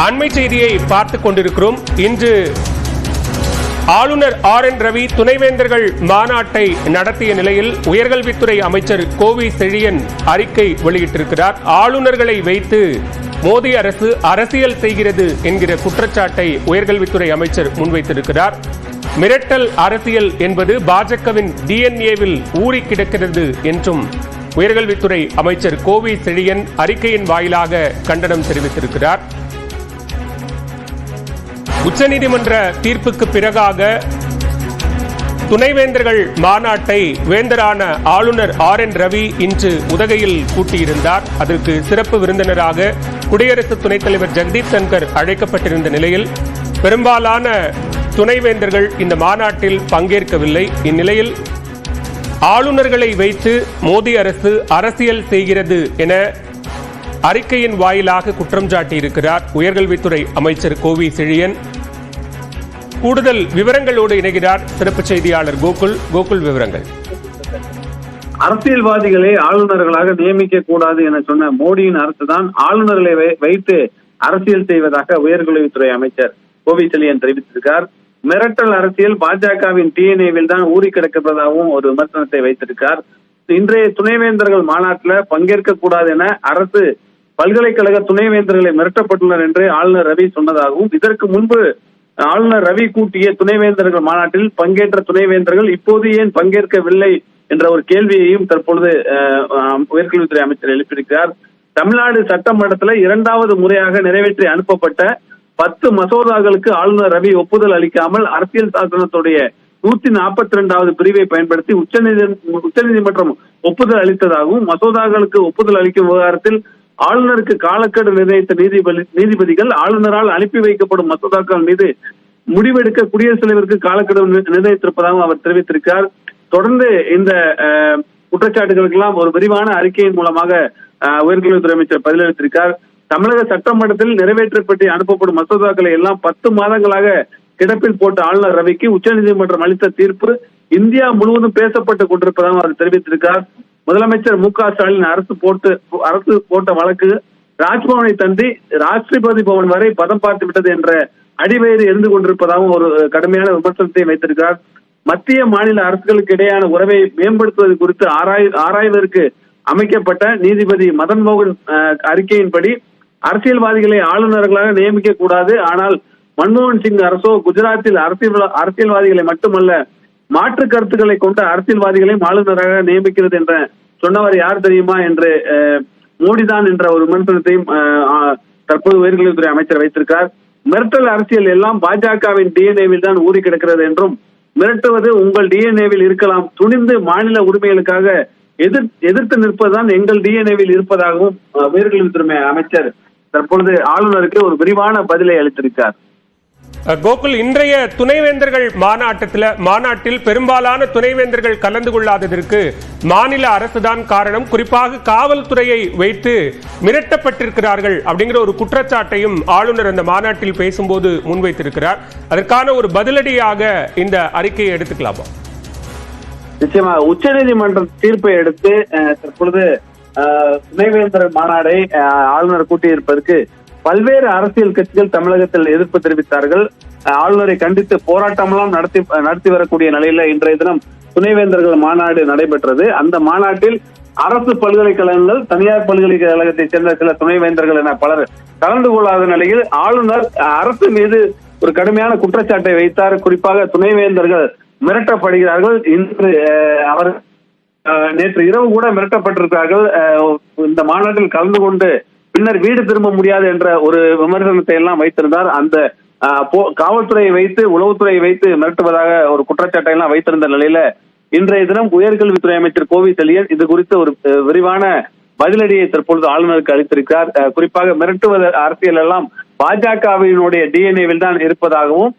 அண்மை செய்தியை பார்த்துக் கொண்டிருக்கிறோம். இன்று ஆளுநர் RN ரவி துணைவேந்தர்கள் மாநாட்டை நடத்திய நிலையில் உயர்கல்வித்துறை அமைச்சர் கோவி செழியன் அறிக்கை வெளியிட்டிருக்கிறார். ஆளுநர்களை வைத்து மோடி அரசு அரசியல் செய்கிறது என்கிற குற்றச்சாட்டை உயர்கல்வித்துறை அமைச்சர் முன்வைத்திருக்கிறார். மிரட்டல் அரசியல் என்பது பாஜகவின் DNA-வில் ஊறி கிடக்கிறது என்றும் உயர்கல்வித்துறை அமைச்சர் கோவி செழியன் அறிக்கையின் வாயிலாக கண்டனம் தெரிவித்திருக்கிறார். உச்சநீதிமன்ற தீர்ப்புக்கு பிறகாக துணைவேந்தர்கள் மாநாட்டை வேந்தரான ஆளுநர் RN ரவி இன்று உதகையில் கூட்டியிருந்தார். அதற்கு சிறப்பு விருந்தினராக குடியரசு துணைத் தலைவர் ஜெகதீப் தன்கர் அழைக்கப்பட்டிருந்த நிலையில் பெரும்பாலான துணைவேந்தர்கள் இந்த மாநாட்டில் பங்கேற்கவில்லை. இந்நிலையில் ஆளுநர்களை வைத்து மோடி அரசு அரசியல் செய்கிறது என அறிக்கையின் வாயிலாக குற்றம் சாட்டியிருக்கிறார் உயர்கல்வித்துறை அமைச்சர் கோவி செழியன். கூடுதல் விவரங்களோடு இணைகிறார் சிறப்பு செய்தியாளர் கோகுல். விவரங்கள். அரசியல்வாதிகளை ஆளுநர்களாக நியமிக்க கூடாது என சொன்ன மோடியின் அரசுதான் ஆளுநர்களை வைத்து அரசியல் செய்வதாக உயர்கல்வித்துறை அமைச்சர் கோவி செழியன் தெரிவித்திருக்கார். மிரட்டல் அரசியல் பாஜகவின் DNA-வில் தான் ஊறி கிடக்கிறதாகவும் ஒரு விமர்சனத்தை வைத்திருக்கார். இன்றைய துணைவேந்தர்கள் மாநாட்டில் பங்கேற்க கூடாது என அரசு பல்கலைக்கழக துணைவேந்தர்களை மிரட்டப்பட்டுள்ளனர் என்று ஆளுநர் ரவி சொன்னதாகவும், இதற்கு முன்பு ஆளுநர் ரவி கூட்டிய துணைவேந்தர்கள் மாநாட்டில் பங்கேற்ற துணைவேந்தர்கள் இப்போது ஏன் பங்கேற்கவில்லை என்ற ஒரு கேள்வியையும் தற்பொழுது உயர்கல்வித்துறை அமைச்சர் எழுப்பியிருக்கிறார். தமிழ்நாடு சட்டமன்றத்தில் 2வது முறையாக நிறைவேற்றி அனுப்பப்பட்ட 10 மசோதாக்களுக்கு ஆளுநர் ரவி ஒப்புதல் அளிக்காமல் அரசியல் சாசனத்துடைய 142வது பிரிவை பயன்படுத்தி உச்சநீதிமன்றம் ஒப்புதல் அளித்ததாகவும், மசோதாக்களுக்கு ஒப்புதல் அளிக்கும் விவகாரத்தில் ஆளுநருக்கு காலக்கெடு நிர்ணயித்த நீதிபதிகள் ஆளுநரால் அனுப்பி வைக்கப்படும் மசோதாக்கள் மீது முடிவெடுக்க குடியரசுத் தலைவருக்கு காலக்கெடு நிர்ணயித்திருப்பதாகவும் அவர் தெரிவித்திருக்கிறார். தொடர்ந்து இந்த குற்றச்சாட்டுகளுக்கெல்லாம் ஒரு விரிவான அறிக்கையின் மூலமாக உயர்கல்வித்துறை அமைச்சர் பதிலளித்திருக்கிறார். தமிழக சட்டமன்றத்தில் நிறைவேற்றப்பட்டு அனுப்பப்படும் மசோதாக்களை எல்லாம் 10 மாதங்களாக கிடப்பில் போட்ட ஆளுநர் ரவிக்கு உச்சநீதிமன்றம் அளித்த தீர்ப்பு இந்தியா முழுவதும் பேசப்பட்டு கொண்டிருப்பதாக அவர் தெரிவித்திருக்கிறார். முதலமைச்சர் மு க ஸ்டாலின் அரசு போட்ட வழக்கு ராஜ்பவனை தந்தி ராஷ்டிரபதி பவன் வரை பதம் பார்த்து விட்டது என்ற அடிவயிறு இருந்து கொண்டிருப்பதாகவும் ஒரு கடுமையான விமர்சனத்தை வைத்திருக்கிறார். மத்திய மாநில அரசுகளுக்கு இடையான உறவை மேம்படுத்துவது குறித்து ஆராய்வதற்கு அமைக்கப்பட்ட நீதிபதி மதன் மோகன் அறிக்கையின்படி அரசியல்வாதிகளை ஆளுநர்களாக நியமிக்க கூடாது, ஆனால் மன்மோகன் சிங் அரசோ குஜராத்தில் அரசியல்வாதிகளை மட்டுமல்ல மாற்று கருத்துக்களை கொண்ட அரசியல்வாதிகளையும் ஆளுநராக நியமிக்கிறது என்ற சொன்னவர் யார் தெரியுமா என்று மோடிதான் என்ற ஒரு விமர்சனத்தையும் தற்போது உயர்கல்வித்துறை அமைச்சர் வைத்திருக்கார். மிரட்டல் அரசியல் எல்லாம் பாஜகவின் DNA-வில் தான் ஊறி கிடக்கிறது என்றும், மிரட்டுவது உங்கள் DNA-வில் இருக்கலாம், துணிந்து மாநில உரிமைகளுக்காக எதிர்த்து நிற்பதுதான் எங்கள் DNA-வில் இருப்பதாகவும் உயர்கல்வித்துறை அமைச்சர் தற்பொழுது ஆளுநருக்கு ஒரு விரிவான பதிலை அளித்திருக்கார். கோகுல், இன்றைய துணைவேந்தர்கள் மாநாட்டில் பெரும்பாலான துணைவேந்தர்கள் கலந்து கொள்ளாததற்கு மாநில அரசுதான் காரணம், குறிப்பாக காவல்துறையை வைத்து மிரட்டப்பட்டிருக்கிறார்கள் அப்படிங்கிற ஒரு குற்றச்சாட்டையும் ஆளுநர் அந்த மாநாட்டில் பேசும்போது முன்வைத்திருக்கிறார். அதற்கான ஒரு பதிலடியாக இந்த அறிக்கையை எடுத்துக்கலாமா? நிச்சயமா உச்சநீதிமன்ற தீர்ப்பை எடுத்து தற்பொழுது துணைவேந்தர் மாநாடை ஆளுநர் கூட்டியிருப்பதற்கு பல்வேறு அரசியல் கட்சிகள் தமிழகத்தில் எதிர்ப்பு தெரிவித்தார்கள். ஆளுநரை கண்டித்து போராட்டமெல்லாம் நடத்தி வரக்கூடிய நிலையில இன்றைய தினம் துணைவேந்தர்கள் மாநாடு நடைபெற்றது. அந்த மாநாட்டில் அரசு பல்கலைக்கழகங்கள், தனியார் பல்கலைக்கழகத்தை சேர்ந்த சில துணைவேந்தர்கள் என பலர் கலந்து கொள்ளாத நிலையில் ஆளுநர் அரசு மீது ஒரு கடுமையான குற்றச்சாட்டை வைத்தார். குறிப்பாக துணைவேந்தர்கள் மிரட்டப்படுகிறார்கள். இன்று அவர் நேற்று இரவு கூட மிரட்டப்பட்டிருக்கிறார்கள். இந்த மாநாட்டில் கலந்து கொண்டு பின்னர் வீடு திரும்ப முடியாது என்ற ஒரு விமர்சனத்தை எல்லாம் வைத்திருந்தார். அந்த காவல்துறையை வைத்து உளவுத்துறையை வைத்து மிரட்டுவதாக ஒரு குற்றச்சாட்டை எல்லாம் வைத்திருந்த நிலையில இன்றைய தினம் உயர்கல்வித்துறை அமைச்சர் கோவி செழியன் இது குறித்து ஒரு விரிவான பதிலடியை தற்பொழுது ஆளுநருக்கு அளித்திருக்கிறார். குறிப்பாக மிரட்டுவது அரசியல் எல்லாம் பாஜகவினுடைய DNA-வில் தான் இருப்பதாகவும்,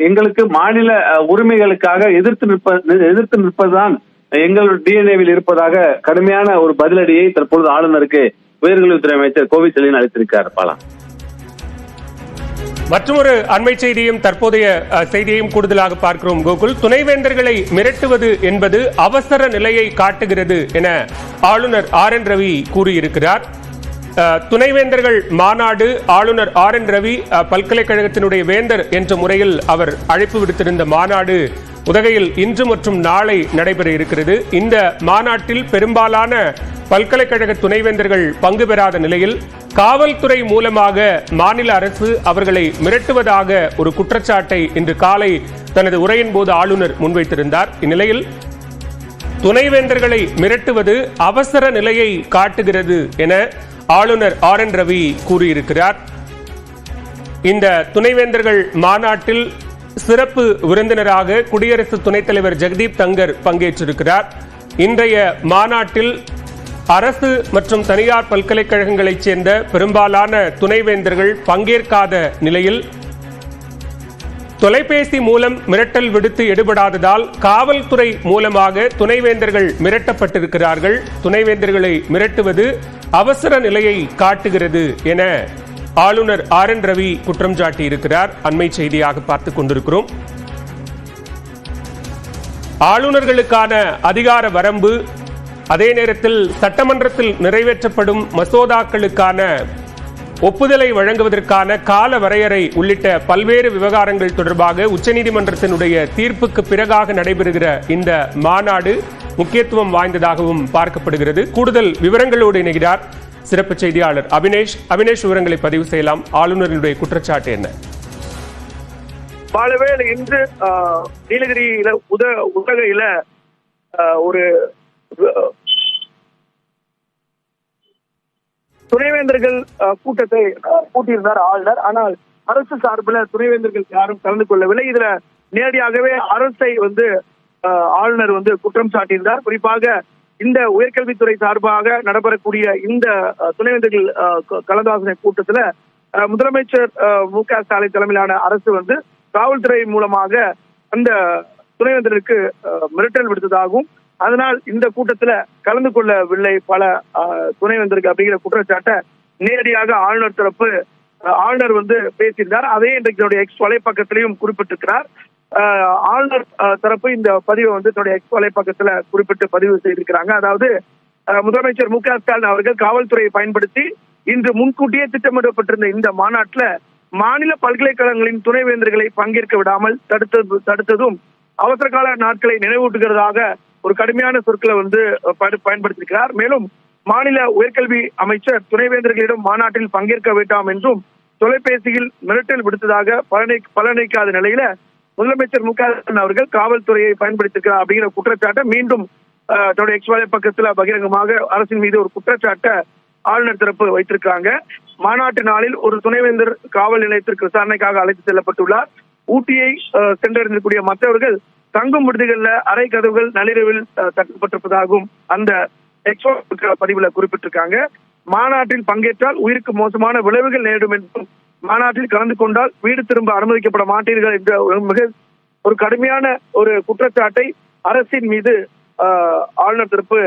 எங்களுக்கு மாநில உரிமைகளுக்காக எதிர்த்து நிற்பதுதான் எங்கள் DNA-வில் இருப்பதாக கடுமையான ஒரு பதிலடியை தற்பொழுது ஆளுநருக்கு உயர்கல்வித்துறை அமைச்சர் கோவி செழியன் அளித்திருக்கிறார். பாலா, மற்றொரு அண்மை செய்தியும் தற்போதைய செய்தியையும் கூடுதலாக பார்க்கிறோம் கோகுல். துணைவேந்தர்களை மிரட்டுவது என்பது அவசர நிலையை காட்டுகிறது என ஆளுநர் RN ரவி கூறியிருக்கிறார். துணைவேந்தர்கள் மாநாடு ஆளுநர் RN ரவி பல்கலைக்கழகத்தினுடைய வேந்தர் என்ற முறையில் அவர் அழைப்பு விடுத்திருந்த மாநாடு உதகையில் இன்று மற்றும் நாளை நடைபெற இருக்கிறது. இந்த மாநாட்டில் பெரும்பாலான பல்கலைக்கழக துணைவேந்தர்கள் பங்கு பெறாத நிலையில் காவல்துறை மூலமாக மாநில அரசு அவர்களை மிரட்டுவதாக ஒரு குற்றச்சாட்டை இன்று காலை தனது உரையின் போது ஆளுநர் முன்வைத்திருந்தார். இந்நிலையில் துணைவேந்தர்களை மிரட்டுவது அவசர நிலையை காட்டுகிறது என ஆளுநர் RN ரவி கூறியிருக்கிறார். இந்த துணைவேந்தர்கள் மாநாட்டில் சிறப்பு விருந்தினராக குடியரசு துணைத் தலைவர் ஜெகதீப் தங்கர் பங்கேற்றிருக்கிறார். இன்றைய மாநாட்டில் அரசு மற்றும் தனியார் பல்கலைக்கழகங்களைச் சேர்ந்த பெரும்பாலான துணைவேந்தர்கள் பங்கேற்காத நிலையில் தொலைபேசி மூலம் மிரட்டல் விடுத்து எடுபடாததால் காவல்துறை மூலமாக துணைவேந்தர்கள் மிரட்டப்பட்டிருக்கிறார்கள். துணைவேந்தர்களை மிரட்டுவது அவசர நிலையை காட்டுகிறது என ஆளுநர் RN ரவி குற்றம் சாட்டியிருக்கிறார். அண்மை செய்தியாக பார்த்துக் கொண்டிருக்கிறோம். ஆளுநர்களுக்கான அதிகார வரம்பு, அதே நேரத்தில் சட்டமன்றத்தில் நிறைவேற்றப்படும் மசோதாக்களுக்கான ஒப்புதலை வழங்குவதற்கான கால வரையறை உள்ளிட்ட பல்வேறு விவகாரங்கள் தொடர்பாக உச்சநீதிமன்றத்தினுடைய தீர்ப்புக்கு பிறகாக நடைபெறுகிற இந்த மாநாடு முக்கியத்துவம் வாய்ந்ததாகவும் பார்க்கப்படுகிறது. கூடுதல் விவரங்களோடு இணைகிறார் சிறப்பு செய்தியாளர் அபினேஷ். விவரங்களை பதிவு செய்யலாம். ஆளுநர்களுடைய குற்றச்சாட்டு என்ன? பாலவேல் இன்று நீலகிரியில உதகையில ஒரு துணைவேந்தர்கள் கூட்டத்தை கூட்டியிருந்தார் ஆளுநர். ஆனால் அரசு சார்பில் துணைவேந்தர்கள் யாரும் கலந்து கொள்ளவில்லை. இதுல நேரடியாகவே அரசை ஆளுநர் குற்றம் சாட்டியிருந்தார். குறிப்பாக இந்த உயர்கல்வித்துறை சார்பாக நடைபெறக்கூடிய இந்த துணைவேந்தர்கள் கலந்தாலோசனை கூட்டத்துல முதலமைச்சர் MK ஸ்டாலின் தலைமையிலான அரசு காவல்துறை மூலமாக அந்த துணைவேந்தருக்கு மிரட்டல் விடுத்ததாகவும் அதனால் இந்த கூட்டத்துல கலந்து கொள்ளவில்லை பல துணைவேந்தருக்கு அப்படிங்கிற குற்றச்சாட்டை நேரடியாக ஆளுநர் தரப்பு ஆளுநர் பேசியிருந்தார். அதே இன்றைக்கு எக்ஸ் வலைப்பக்கத்திலையும் குறிப்பிட்டிருக்கிறார். ஆளுநர் தரப்பு இந்த பதிவை தன்னுடைய எக்ஸ் வலைப்பக்கத்துல குறிப்பிட்டு பதிவு செய்திருக்கிறாங்க. அதாவது முதலமைச்சர் MK ஸ்டாலின் அவர்கள் காவல்துறையை பயன்படுத்தி இன்று முன்கூட்டியே திட்டமிடப்பட்டிருந்த இந்த மாநாட்டில் மாநில பல்கலைக்கழகங்களின் துணைவேந்தர்களை பங்கேற்க விடாமல் தடுத்ததும் அவசர கால நாட்களை நினைவூட்டுகிறதாக ஒரு கடுமையான சொற்களை பயன்படுத்தியிருக்கிறார். மேலும் மாநில உயர்கல்வி அமைச்சர் துணைவேந்தர்களிடம் மாநாட்டில் பங்கேற்க வேண்டாம் என்றும் தொலைபேசியில் மிரட்டல் விடுத்ததாக பலனளிக்காத நிலையில முதலமைச்சர் MK ஸ்டாலின் அவர்கள் காவல்துறையை பயன்படுத்தியிருக்கிறார் அப்படிங்கிற குற்றச்சாட்டை மீண்டும் தன்னுடைய எக்ஸ் வலை பக்கத்துல பகிரங்கமாக அரசின் மீது ஒரு குற்றச்சாட்டை ஆளுநர் தரப்பு வைத்திருக்காங்க. மாநாட்டு நாளில் ஒரு துணைவேந்தர் காவல் நிலையத்திற்கு விசாரணைக்காக அழைத்து செல்லப்பட்டுள்ளார். ஊட்டியை சென்றடைந்திருக்கூடிய மற்றவர்கள் தங்கும் விடுதிகள்ல அறை கதவுகள் நள்ளிரவில் தட்டப்பட்டிருப்பதாகவும் அந்த எக்ஸ் பதிவுல குறிப்பிட்டிருக்காங்க. மாநாட்டில் பங்கேற்றால் உயிருக்கு மோசமான விளைவுகள் நேரிடும் என்றும் மாநாட்டில் கலந்து கொண்டால் வீடு திரும்ப அனுமதிக்கப்பட மாட்டீர்கள் என்ற மிக ஒரு கடுமையான ஒரு குற்றச்சாட்டை அரசின் மீது ஆளுநர் தரப்பு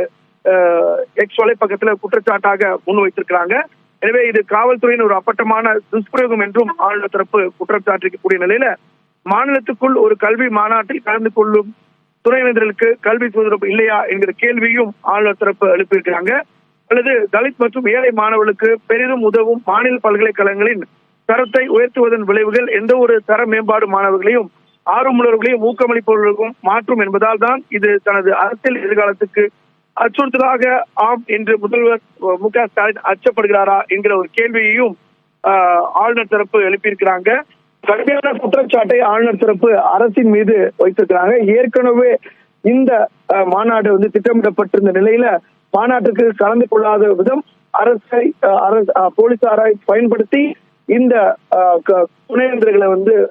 எக்ஸ் வலைப்பக்கத்துல குற்றச்சாட்டாக முன்வைத்திருக்கிறாங்க. எனவே இது காவல்துறையின் ஒரு அப்பட்டமான துஷ்பிரயோகம் என்றும் ஆளுநர் தரப்பு குற்றம் சாட்டிருக்கக்கூடிய நிலையில மாநிலத்துக்குள் ஒரு கல்வி மாநாட்டில் கலந்து கொள்ளும் துணைவேந்தர்களுக்கு கல்வி சுதந்திரம் இல்லையா என்கிற கேள்வியும் ஆளுநர் தரப்பு எழுப்பியிருக்கிறாங்க. அல்லது தலித் மற்றும் ஏழை மாணவர்களுக்கு பெரிதும் உதவும் மாநில பல்கலைக்கழகங்களின் தரத்தை உயர்த்துவதன் விளைவுகள் எந்த ஒரு தர மேம்பாடு மாணவர்களையும் ஆர்வமுள்ளவர்களையும் ஊக்கமளிப்பவர்களுக்கும் மாற்றும் என்பதால் தான் இது தனது அரசியல் எதிர்காலத்துக்கு அச்சுறுத்தலாக ஆம் என்று முதல்வர் MK ஸ்டாலின் அச்சப்படுகிறாரா என்கிற ஒரு கேள்வியையும் ஆளுநர் தரப்பு எழுப்பியிருக்கிறாங்க. கடுமையான குற்றச்சாட்டை ஆளுநர் தரப்பு அரசின் மீது வைத்திருக்கிறாங்க. ஏற்கனவே இந்த மாநாடு திட்டமிடப்பட்டிருந்த நிலையில மாநாட்டுக்கு கலந்து கொள்ளாத விதம் போலீசாரை பயன்படுத்தி இந்த துணைவேந்தர்களை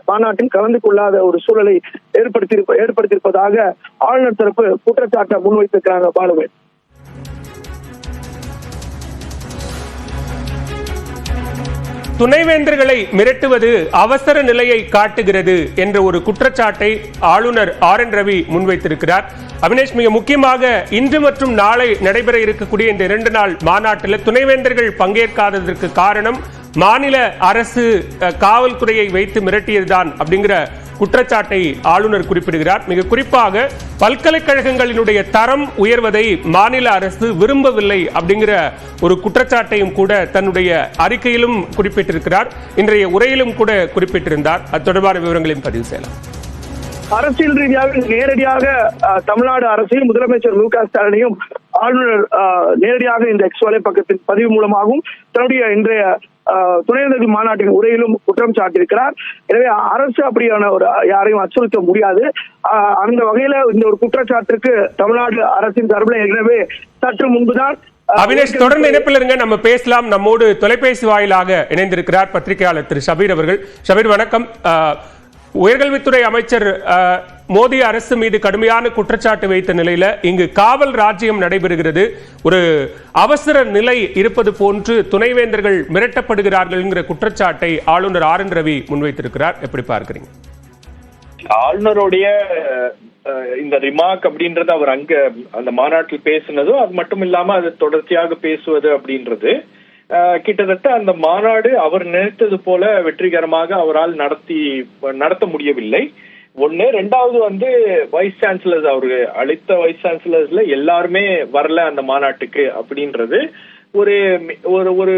மாநாட்டில் கலந்து கொள்ளாத ஒரு சூழலை ஏற்படுத்தியிருப்பதாக ஆளுநர் தரப்பு குற்றச்சாட்டை முன்வைத்திருக்கிறாங்க. பாலுவேல், துணைவேந்தர்களை மிரட்டுவது அவசர நிலையை காட்டுகிறது என்ற ஒரு குற்றச்சாட்டை ஆளுநர் RN ரவி முன்வைத்திருக்கிறார். அபினேஷ், மிக முக்கியமாக இன்று மற்றும் நாளை நடைபெற இருக்கக்கூடிய இந்த 2 நாள் மாநாட்டில் துணைவேந்தர்கள் பங்கேற்காததற்கு காரணம் மாநில அரசு காவல்துறையை வைத்து மிரட்டியதுதான் அப்படிங்கிற குற்றச்சாட்டை ஆளுநர் குறிப்பிடுகிறார். மிக குறிப்பாக பல்கலைக்கழகங்களினுடைய தரம் உயர்வதை மாநில அரசு விரும்பவில்லை அப்படிங்கிற ஒரு குற்றச்சாட்டையும் கூட தன்னுடைய அறிக்கையிலும் குறிப்பிட்டிருக்கிறார். இன்றைய உரையிலும் கூட குறிப்பிட்டிருந்தார். அது தொடர்பான விவரங்களையும் பதிவு செய்யலாம். அரசியல் ரீதியாக நேரடியாக தமிழ்நாடு அரசையும் முதலமைச்சர் மு க ஸ்டாலினையும் ஆளுநர் நேரடியாக இந்த எக்ஸ் வலைப்பக்கத்தின் பதிவு மூலமாகவும் தன்னுடைய இன்றைய துணைவேந்தர்கள் மாநாட்டின் உரையிலும் குற்றம் சாட்டியிருக்கிறார். எனவே அரசு அப்படியான ஒரு யாரையும் அச்சுறுத்த முடியாது. அந்த வகையில இந்த ஒரு குற்றச்சாட்டுக்கு தமிழ்நாடு அரசின் சார்பில் ஏற்கனவே சற்று முன்புதான் அவினேஷ் தொடர்ந்து இணைப்பில் இருங்க, நம்ம பேசலாம். நம்மோடு தொலைபேசி வாயிலாக இணைந்திருக்கிறார் பத்திரிகையாளர் திரு ஷபீர் அவர்கள். ஷபீர் வணக்கம். உயர்கல்வித்துறை அமைச்சர் மோடி அரசு மீது கடுமையான குற்றச்சாட்டு வைத்த நிலையில இங்கு காவல் ராஜ்யம் நடைபெறுகிறது. ஒரு அவசர நிலை இருப்பது போன்று துணைவேந்தர்கள் மிரட்டப்படுகிறார்கள் என்கிற குற்றச்சாட்டை ஆளுநர் ஆர் என் ரவி முன்வைத்திருக்கிறார். எப்படி பார்க்கிறீங்க? ஆளுநருடைய இந்த ரிமார்க் அப்படின்றது அவர் அங்க அந்த மாநாட்டில் பேசினதும் அது மட்டும் இல்லாம அது தொடர்ச்சியாக பேசுவது அப்படின்றது கிட்டத்தட்ட அந்த மாநாடு அவர் நினைத்தது போல வெற்றிகரமாக அவரால் நடத்த முடியவில்லை. ஒண்ணு. ரெண்டாவது வைஸ் சான்சலர்ஸ், அவரு அளித்த வைஸ் சான்சலர்ஸ்ல எல்லாருமே வரல அந்த மாநாட்டுக்கு அப்படின்றது ஒரு ஒரு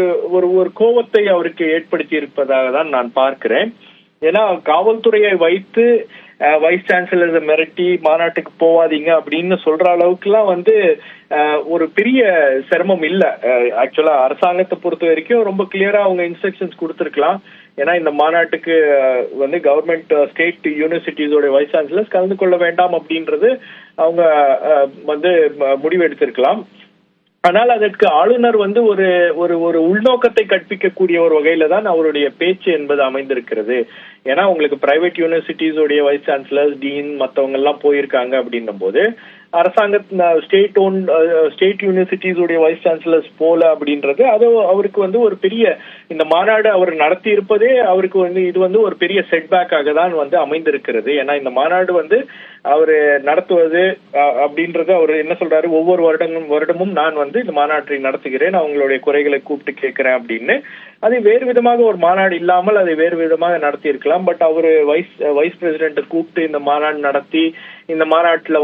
ஒரு கோபத்தை அவருக்கு ஏற்படுத்தி இருப்பதாக தான் நான் பார்க்கிறேன். ஏன்னா காவல்துறையை வைத்து வைஸ் சான்சலர்ஸை மிரட்டி மாநாட்டுக்கு போவாதீங்க அப்படின்னு சொல்ற அளவுக்கு எல்லாம் ஒரு பெரிய சிரமம் இல்ல. ஆக்சுவலா அரசாங்கத்தை பொறுத்த வரைக்கும் ரொம்ப கிளியரா அவங்க இன்ஸ்ட்ரக்ஷன்ஸ் கொடுத்திருக்கலாம். ஏன்னா இந்த மாநாட்டுக்கு கவர்மெண்ட் ஸ்டேட் யூனிவர்சிட்டிஸோட வைஸ் சான்சலர்ஸ் கலந்து கொள்ள வேண்டாம் அப்படின்றது அவங்க முடிவு எடுத்திருக்கலாம். ஆனால் அதற்கு ஆளுநர் ஒரு ஒரு ஒரு உள்நோக்கத்தை கற்பிக்கக்கூடிய ஒரு வகையில தான் அவருடைய பேச்சு என்பது அமைந்திருக்கிறது. ஏன்னா உங்களுக்கு பிரைவேட் யூனிவர்சிட்டிஸோடைய வைஸ் சான்சலர்ஸ், டீன் மற்றவங்க எல்லாம் போயிருக்காங்க அப்படின்னும் போது அரசாங்க ஸ்டேட் யூனிவர்சிட்டிஸோடைய வைஸ் சான்சலர்ஸ் போல அப்படின்றது அது அவருக்கு ஒரு பெரிய இந்த மாநாடு அவர் நடத்தி இருப்பதே அவருக்கு இது ஒரு பெரிய செட்பேக்காக தான் அமைந்திருக்கிறது. ஏன்னா இந்த மாநாடு அவரு நடத்துவது அப்படின்றது அவர் என்ன சொல்றாரு, ஒவ்வொரு வருடமும் நான் இந்த மாநாட்டை நடத்துகிறேன், அவங்களுடைய குறைகளை கூப்பிட்டு கேட்கிறேன் அப்படின்னு. அது வேறு விதமாக ஒரு மாநாடு இல்லாமல் அதை வேறு விதமாக நடத்தி இருக்கலாம். பட் அவரு வைஸ் பிரசிடென்ட்டை கூப்பிட்டு இந்த மாநாடு நடத்தி இந்த மாநாட்டுல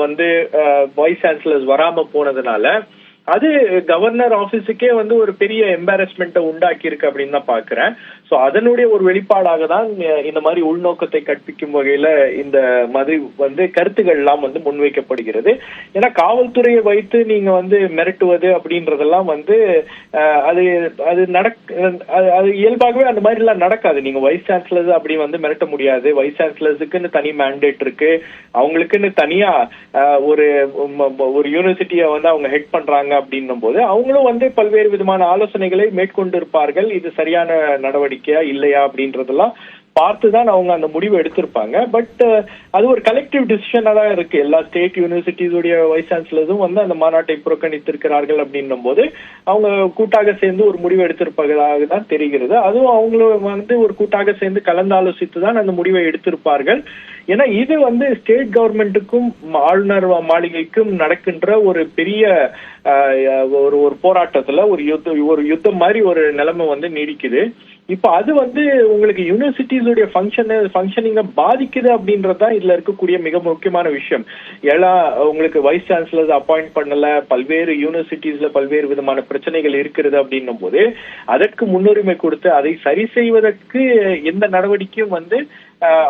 வைஸ் சான்சலர்ஸ் வராம போனதுனால அது கவர்னர் ஆபீஸுக்கே ஒரு பெரிய எம்பாரஸ்மெண்ட்டை உண்டாக்கி இருக்கு அப்படின்னு தான் பாக்குறேன். சோ அதனுடைய ஒரு வெளிப்பாடாக தான் இந்த மாதிரி உள்நோக்கத்தை கற்பிக்கும் வகையில இந்த மாதிரி கருத்துக்கள் எல்லாம் முன்வைக்கப்படுகிறது. ஏன்னா காவல்துறையை வைத்து நீங்க மிரட்டுவது அப்படின்றதெல்லாம் அது அது இயல்பாகவே அந்த மாதிரி எல்லாம் நடக்காது. நீங்க வைஸ் சான்சலர்ஸ் அப்படி மிரட்ட முடியாது. வைஸ் சான்சலர்ஸுக்குன்னு தனி மேண்டேட் இருக்கு, அவங்களுக்குன்னு தனியா ஒரு யூனிவர்சிட்டியை அவங்க ஹெட் பண்றாங்க அப்படின்னும் போது அவங்களும் பல்வேறு விதமான ஆலோசனைகளை மேற்கொண்டிருப்பார்கள். இது சரியான நடவடிக்கையா இல்லையா அப்படின்றதெல்லாம் பார்த்துதான் அவங்க அந்த முடிவு எடுத்திருப்பாங்க. பட் அது ஒரு கலெக்டிவ் டிசிஷனா தான் இருக்கு. எல்லா ஸ்டேட் யூனிவர்சிட்டிஸுடைய வைஸ் சான்சலர்ஸும் அந்த மாநாட்டை புறக்கணித்திருக்கிறார்கள் அப்படின்னும் போது அவங்க கூட்டாக சேர்ந்து ஒரு முடிவு எடுத்திருப்பதாக தான் தெரிகிறது. அதுவும் அவங்களும் ஒரு கூட்டாக சேர்ந்து கலந்தாலோசித்து தான் அந்த முடிவை எடுத்திருப்பார்கள். ஏன்னா இது ஸ்டேட் கவர்மெண்ட்டுக்கும் ஆளுநர் மாளிகைக்கும் நடக்கின்ற ஒரு பெரிய ஒரு போராட்டத்துல ஒரு யுத்தம் மாதிரி ஒரு நிலைமை நீடிக்குது. இப்ப அது உங்களுக்கு யூனிவர்சிட்டிஸுடைய ஃபங்க்ஷனிங்க பாதிக்குது அப்படின்றதுதான் இதுல இருக்கக்கூடிய மிக முக்கியமான விஷயம். ஏன்னா உங்களுக்கு வைஸ் சான்சலர்ஸ் அப்பாயிண்ட் பண்ணல, பல்வேறு யூனிவர்சிட்டிஸ்ல பல்வேறு விதமான பிரச்சனைகள் இருக்கிறது அப்படின்னும் போது அதற்கு முன்னுரிமை கொடுத்து அதை சரி செய்வதற்கு எந்த நடவடிக்கையும்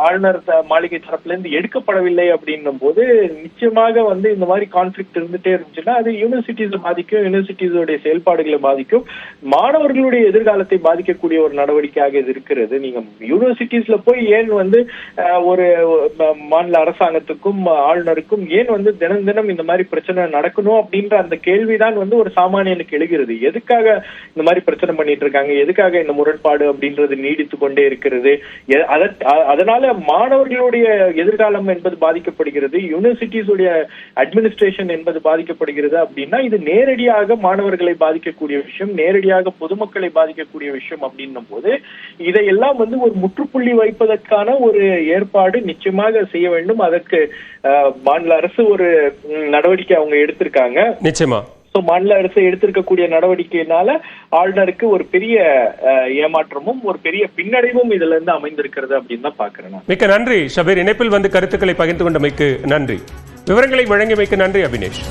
ஆளுநர் மாளிகை தரப்புல இருந்து எடுக்கப்படவில்லை அப்படின்னும் போது நிச்சயமாக இந்த மாதிரி கான்ஃபிளிக்ட் இருந்துட்டே இருந்துச்சுன்னா அது யூனிவர்சிட்டிஸ் பாதிக்கும், யூனிவர்சிட்டிஸோடைய செயல்பாடுகளை பாதிக்கும், மாணவர்களுடைய எதிர்காலத்தை பாதிக்கக்கூடிய ஒரு நடவடிக்கையாக இது இருக்கிறது. நீங்க யூனிவர்சிட்டிஸ்ல போய் ஏன் ஒரு மாநில அரசாங்கத்துக்கும் ஆளுநருக்கும் ஏன் தினம் தினம் இந்த மாதிரி பிரச்சனை நடக்கணும் அப்படின்ற அந்த கேள்விதான் ஒரு சாமானியனுக்கு எழுகிறது. எதுக்காக இந்த மாதிரி பிரச்சனை பண்ணிட்டு இருக்காங்க, எதுக்காக இந்த முரண்பாடு அப்படின்றது நீடித்து கொண்டே இருக்கிறது, அதனால மாணவர்களுடைய எதிர்காலம் என்பது பாதிக்கப்படுகிறது, யூனிவர்சிட்டிஸுடைய அட்மினிஸ்ட்ரேஷன் என்பது பாதிக்கப்படுகிறது அப்படின்னா இது நேரடியாக மாணவர்களை பாதிக்கக்கூடிய விஷயம், நேரடியாக பொதுமக்களை பாதிக்கக்கூடிய விஷயம் அப்படின்னும் போது இதையெல்லாம் ஒரு முற்றுப்புள்ளி வைப்பதற்கான ஒரு ஏற்பாடு நிச்சயமாக செய்ய வேண்டும். அதற்கு மாநில அரசு ஒரு நடவடிக்கை அவங்க எடுத்திருக்காங்க. நிச்சயமா சோ மாநில அரசு எடுத்திருக்கக்கூடிய நடவடிக்கையினால ஆளுநருக்கு ஒரு பெரிய ஏமாற்றமும் ஒரு பெரிய பின்னடைவும் இதுல இருந்து அமைந்திருக்கிறது அப்படின்னு தான் பாக்குறேன். மிக்க நன்றி ஷபீர். இணைப்பில் வந்து கருத்துக்களை பகிர்ந்து கொண்டமைக்கு நன்றி. விவரங்களை வழங்கியமைக்கு நன்றி அபினேஷ்.